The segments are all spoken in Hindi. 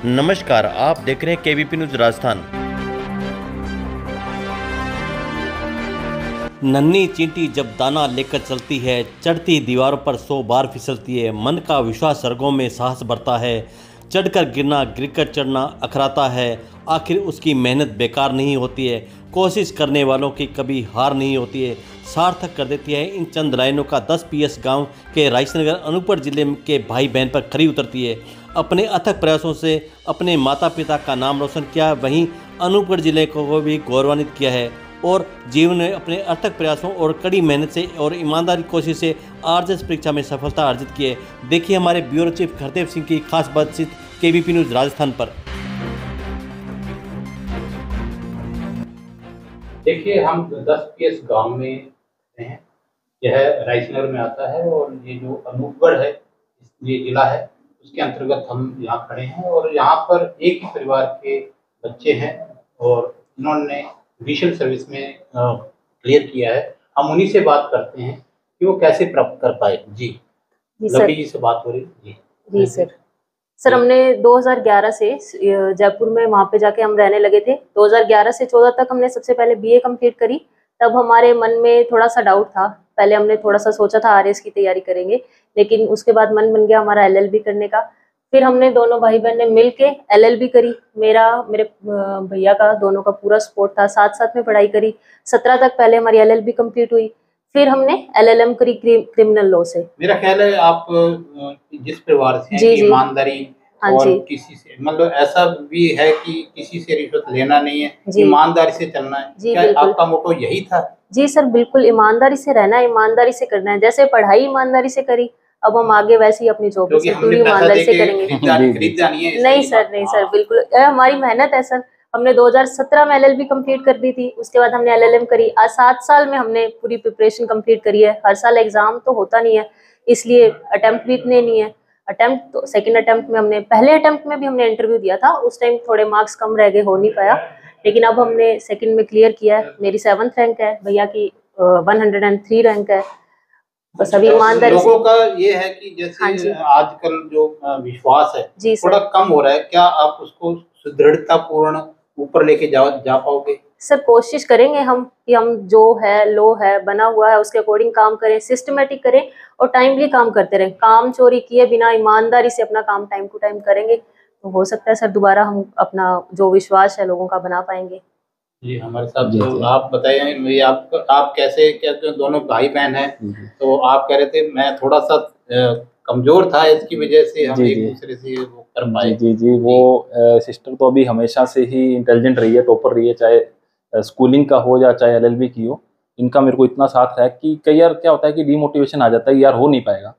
नमस्कार, आप देख रहे हैं केवीपी न्यूज राजस्थान। नन्ही चींटी जब दाना लेकर चलती है, चढ़ती दीवारों पर 100 बार फिसलती है। मन का विश्वास सर्गों में साहस बढ़ता है, चढ़कर गिरना गिरकर चढ़ना अखराता है। आखिर उसकी मेहनत बेकार नहीं होती है, कोशिश करने वालों की कभी हार नहीं होती है। सार्थक कर देती है इन चंद लाइनों का 10 PS गांव के रायसेनगर अनूपगढ़ जिले के भाई बहन पर खरी उतरती है। अपने अथक प्रयासों से अपने माता पिता का नाम रोशन किया, वहीं अनूपगढ़ जिले को भी गौरवान्वित किया है और जीवन में अपने अथक प्रयासों और कड़ी मेहनत से और ईमानदारी कोशिश से RJS परीक्षा में सफलता अर्जित की है। देखिए हमारे ब्यूरो चीफ हरदेव सिंह की खास बातचीत केवीपी न्यूज राजस्थान पर। देखिए, हम 10 PS गांव में हैं। यह रायसेनगर में आता है और ये जो अनूपगढ़ है, ये जिला है, उसके अंतर्गत हम यहाँ खड़े हैं। और यहाँ पर एक ही परिवार के बच्चे हैं और इन्होंने जुडिशियल सर्विस में क्लियर किया है। हम उन्हीं से बात करते हैं कि वो कैसे प्राप्त कर पाए। जी लवली जी से बात हो रही है। जी सर, हमने 2011 से जयपुर में वहाँ पे जाके हम रहने लगे थे। 2011 से 14 तक हमने सबसे पहले BA कंप्लीट करी। तब हमारे मन में थोड़ा सा डाउट था। पहले हमने थोड़ा सा सोचा था RS की तैयारी करेंगे, लेकिन उसके बाद मन बन गया हमारा LLB करने का। फिर हमने दोनों भाई बहन ने मिल के LLB करी। मेरे भैया का दोनों का पूरा सपोर्ट था, साथ साथ में पढ़ाई करी। 17 तक पहले हमारी LLB कंप्लीट हुई। फिर हमने LLM करी क्रिमिनल लॉ से। मेरा ख्याल है आप जिस परिवार से हैं, ईमानदारी और किसी से मतलब ऐसा भी है कि किसी से रिश्वत लेना नहीं है, ईमानदारी से चलना है। क्या आपका मोटो यही था? जी सर, बिल्कुल ईमानदारी से रहना है, ईमानदारी से करना है। जैसे पढ़ाई ईमानदारी से करी, अब हम आगे वैसे ही अपनी जॉब पूरी ईमानदारी से करेंगे। नहीं सर, बिल्कुल हमारी मेहनत है सर। हमने 2017 में LLB कंप्लीट कर दी थी। उसके बाद हमने LLM करी। आज 7 साल में हमने पूरी प्रिपरेशन कंप्लीट करी है। हर साल एग्जाम तो होता नहीं है, इसलिए अटेम्प्ट भी इतने नहीं है। अटेम्प्ट तो सेकंड अटेम्प्ट में हमने, पहले अटेम्प्ट में भी हमने इंटरव्यू दिया था, उस टाइम थोड़े मार्क्स कम रह गए, हो नहीं पाया। लेकिन अब हमने सेकंड में क्लियर किया है। मेरी 7th रैंक है, भैया की 103 रैंक है। बस अभी ईमानदारी लोगों का ये है कि जैसे आजकल जो विश्वास है थोड़ा कम हो रहा है, क्या आप उसको सुदृढ़ता पूर्ण ऊपर लेके जा पाओगे? सर कोशिश करेंगे हम कि हम जो है लो है बना हुआ है उसके अकॉर्डिंग काम करें, सिस्टमेटिक करें और टाइमली काम करते रहें। काम चोरी किए बिना ईमानदारी से अपना काम टाइम टू टाइम करेंगे तो हो सकता है सर दोबारा हम अपना जो विश्वास है लोगों का बना पाएंगे। जी हमारे साथ तो आप बताइए, आप कैसे दोनों भाई बहन हैं, तो आप कह रहे थे मैं थोड़ा सा कमजोर था, इसकी वजह से हम एक दूसरे से वो कर पाए। जी वो सिस्टर तो अभी हमेशा से ही इंटेलिजेंट रही है, टॉपर रही है, चाहे स्कूलिंग का हो या चाहे LLB की हो। इनका मेरे को इतना साथ है कि कई बार क्या होता है कि डीमोटिवेशन आ जाता है, यार हो नहीं पाएगा,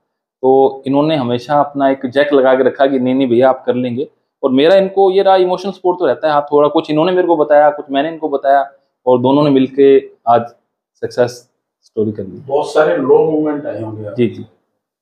तो इन्होंने हमेशा अपना एक जैक लगा के रखा कि नहीं भैया आप कर लेंगे। और मेरा इनको ये रहा इमोशनल सपोर्ट तो रहता है, हाँ थोड़ा कुछ इन्होंने मेरे को बताया, कुछ मैंने इनको बताया और दोनों ने मिलके आज सक्सेस स्टोरी कर ली। बहुत सारे लो मोमेंट आए होंगे जी,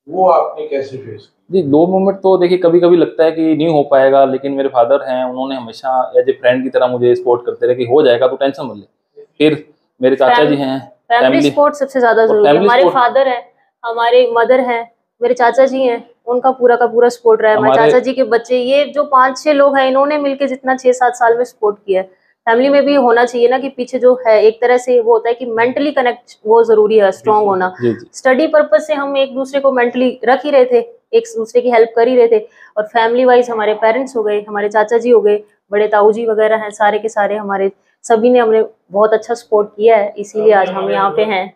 वो आपने कैसे फेस किया? जी लो मोमेंट तो देखिए कभी कभी लगता है कि नहीं हो पाएगा, लेकिन मेरे फादर हैं, उन्होंने हमेशा एज ए फ्रेंड की तरह मुझे सपोर्ट करते रहे कि हो जाएगा तो टेंशन मत ले। फिर मेरे चाचा जी हैं, फैमिली सपोर्ट सबसे ज्यादा जरूरी है। हमारे फादर हैं, हमारे मदर हैं, मेरे चाचा जी हैं, उनका पूरा का पूरा सपोर्ट रहा है। हमारे चाचा जी के बच्चे, ये जो 5-6 लोग हैं, इन्होंने मिलके जितना 6-7 साल में सपोर्ट किया है। फैमिली में भी होना चाहिए ना कि पीछे जो है एक तरह से वो होता है कि मेंटली कनेक्ट वो जरूरी है, स्ट्रांग होना। स्टडी पर्पज से हम एक दूसरे को मेंटली रख ही रहे थे, एक दूसरे की हेल्प कर ही रहे थे। और फैमिली वाइज हमारे पेरेंट्स हो गए, हमारे चाचा जी हो गए, बड़े ताऊ जी वगैरह हैं, सारे के सारे हमारे सभी ने हमने बहुत अच्छा सपोर्ट किया है, इसीलिए आज हम यहाँ पे हैं।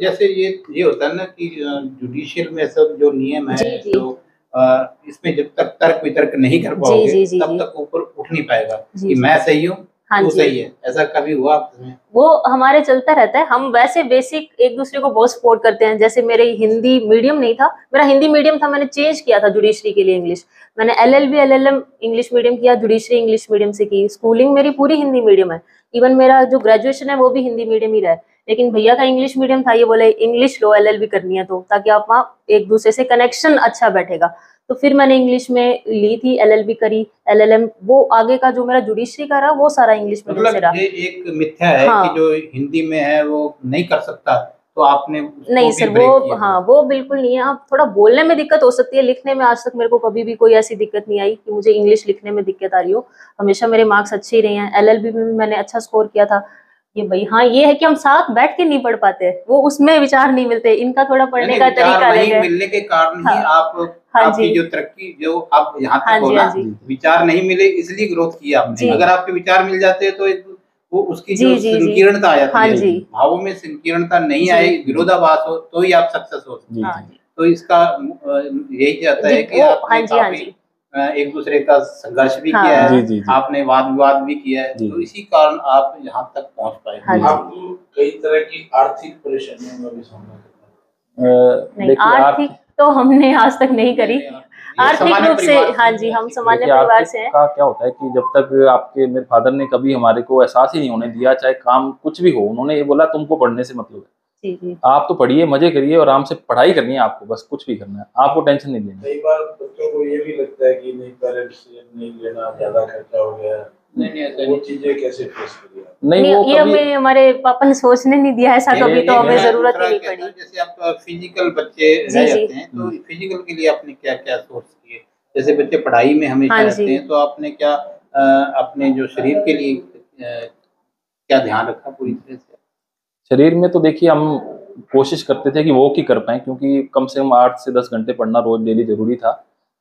जैसे ये होता है ना कि जुडिशियल में सब जो नियम है, जो इसमें जब तक तर्क वितर्क नहीं कर पाओगे तब तक ऊपर उठ नहीं पाएगा कि मैं सही हूँ तू सही है। ऐसा कभी हुआ आपने? वो हमारे चलता रहता है। हम वैसे बेसिक एक दूसरे को बहुत सपोर्ट करते हैं। जैसे मेरे हिंदी मीडियम नहीं था, मेरा हिंदी मीडियम था, मैंने चेंज किया था जुडिशरी के लिए इंग्लिश। मैंने LLB LLM इंग्लिश मीडियम किया, जुडिशरी इंग्लिश मीडियम से की। स्कूलिंग मेरी पूरी हिंदी मीडियम है, इवन मेरा जो ग्रेजुएशन है वो भी हिंदी मीडियम ही रहा है। लेकिन भैया का इंग्लिश मीडियम था, ये बोले इंग्लिश लो LLB करनी है तो, ताकि आप वहाँ एक दूसरे से कनेक्शन अच्छा बैठेगा। तो फिर मैंने इंग्लिश में ली थी, LLB करी, LLM। वो आगे का जो मेरा जुडिशरी का रहा वो सारा इंग्लिश मीडियम से रहा। ये एक मिथ्या है कि जो हिंदी में है वो नहीं कर सकता, तो आपने नहीं सर, वो हाँ वो बिल्कुल नहीं है। आप थोड़ा बोलने में दिक्कत हो सकती है, लिखने में आज तक मेरे को कभी भी कोई ऐसी दिक्कत नहीं आई कि मुझे इंग्लिश लिखने में दिक्कत आ रही हो। हमेशा मेरे मार्क्स अच्छे ही रहे हैं। एलएलबी में भी मैंने अच्छा स्कोर किया था। ये भाई हाँ, ये है कि हम साथ बैठ के नहीं पढ़ पाते, वो उसमें विचार नहीं मिलते। इनका थोड़ा पढ़ने का तरीका अलग है। मिलने के कारण ही आपकी जो तरक्की जो आप यहाँ हाँ तक हो जी, ना, हाँ जी, विचार नहीं मिले इसलिए ग्रोथ की आपने। अगर आपके विचार मिल जाते तो वो उसकी जो संकीर्णता आ जाती है, भावों में संकीर्णता नहीं आए, विरोधाभास हो तो ही आप सक्सेस हो सकते हैं। तो इसका यही कहता है कि आपने काफी एक दूसरे का संघर्ष भी किया है, आपने वाद विवाद भी किया है, तो इसी कारण आप यहाँ तक पहुँच पाए। आपको कई तरह की आर्थिक परेशानियों का भी सामना करना। आर्थिक तो हमने आज तक नहीं करी, आर्थिक रूप से हाँ जी, हम सामान्य परिवार से हैं। का क्या होता है कि जब तक आपके मेरे फादर ने कभी हमारे को एहसास ही नहीं होने दिया, चाहे काम कुछ भी हो, उन्होंने ये बोला तुमको पढ़ने से मतलब है, आप तो पढ़िए, मजे करिए और आराम से पढ़ाई करनी है आपको, बस कुछ भी करना है, आपको टेंशन नहीं लेनी। कई बार बच्चों को ये भी लगता है कि नहीं पेरेंट्स से नहीं लेना, ज्यादा खर्चा हो गया, नहीं वो चीजें कैसे फेस करिए? नहीं वो ये हमें हमारे पापा ने सोचने नहीं दिया ऐसा कभी, तो हमें जरूरत ही नहीं पड़ी। जैसे आप फिजिकल बच्चे रह जाते हैं तो फिजिकल के लिए आपने क्या क्या सोच की है? जैसे बच्चे पढ़ाई में हमेशा रहते हैं तो आपने क्या अपने जो शरीर के लिए क्या ध्यान रखा पूरी तरह से? शरीर में तो देखिए हम कोशिश करते थे कि वॉक ही कर पाएं, क्योंकि कम से कम 8 से 10 घंटे पढ़ना रोज डेली जरूरी था।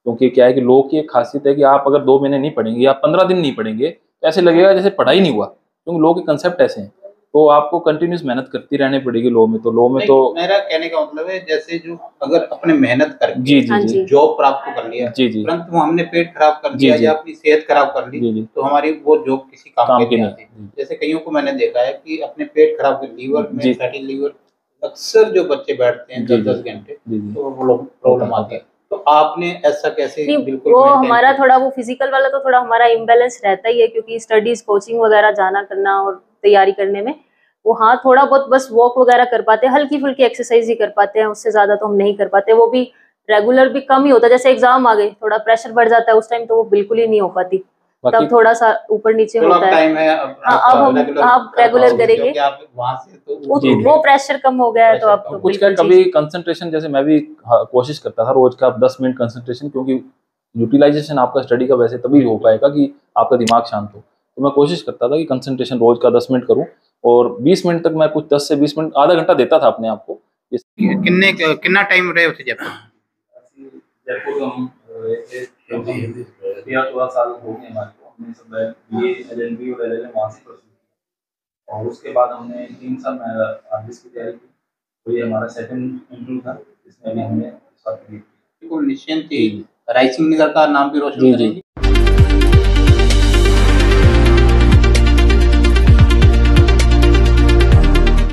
क्योंकि क्या है कि लॉ की एक खासियत है कि आप अगर 2 महीने नहीं पढ़ेंगे या 15 दिन नहीं पढ़ेंगे तो ऐसे लगेगा जैसे पढ़ाई नहीं हुआ, क्योंकि लॉ के कंसेप्ट ऐसे हैं। तो आपको कंटिन्यूस मेहनत करती रहनी पड़ेगी लॉ में। तो लॉ में तो मेरा कहने का मतलब है जैसे जो अगर अपने मेहनत करके जी जॉब प्राप्त कर लिया, परंतु हमने पेट खराब कर दिया या अपनी सेहत खराब कर ली, तो हमारी वो जॉब किसी काम की नहीं आती। जैसे कईयों को मैंने देखा है कि अपने पेट खराब कर, लीवर में फैटी लीवर, अक्सर जो बच्चे बैठते हैं 10-10 घंटे तो वो प्रॉब्लम आती है। तो आपने ऐसा कैसे? बिल्कुल वो हमारा थोड़ा वो फिजिकल वाला तो थोड़ा हमारा इम्बैलेंस रहता ही है, क्योंकि स्टडीज कोचिंग वगैरह जाना करना और तैयारी करने में वो हाँ थोड़ा बहुत बस वॉक वगैरह कर पाते हैं, हल्की फुल्की एक्सरसाइज ही कर पाते हैं, उससे ज्यादा तो हम नहीं कर पाते। वो भी रेगुलर भी कम ही होता है। जैसे एग्जाम आ गए, थोड़ा प्रेशर बढ़ जाता है उस टाइम, तो वो बिल्कुल ही नहीं हो पाती, तब थोड़ा सा ऊपर नीचे होता है। अब हम आप रेगुलर करेंगे वो प्रेशर कम हो गया है तो अब कुछ क्या कभी कंसंट्रेशन, जैसे मैं भी कोशिश करता था रोज का 10 मिनट कंसंट्रेशन, क्योंकि यूटिलाइजेशन आपका स्टडी का वैसे तभी हो पाएगा कि आपका दिमाग शांत हो। तो मैं कोशिश करता था कि कंसंट्रेशन रोज का 10 मिनट करूं और 20 मिनट तक मैं कुछ 10 से 20 मिनट आधा घंटा देता था अपने आप को। कितना टाइम रहे उसे जयपुर हम 13-14 साल हो गए हमारे को। हमने सब बीए एलएलबी और एलएलएम वहाँ से परस्यू किया और उसके बाद हमने 3 साल आर्टिस्ट की तैयारी की। तो ये हमारा सेकंड इंटरव्यू था, इसमें भी हमने बिल्कुल निश्चिंत ही राइसिंग नगर का नाम भी रोशन करेंगे।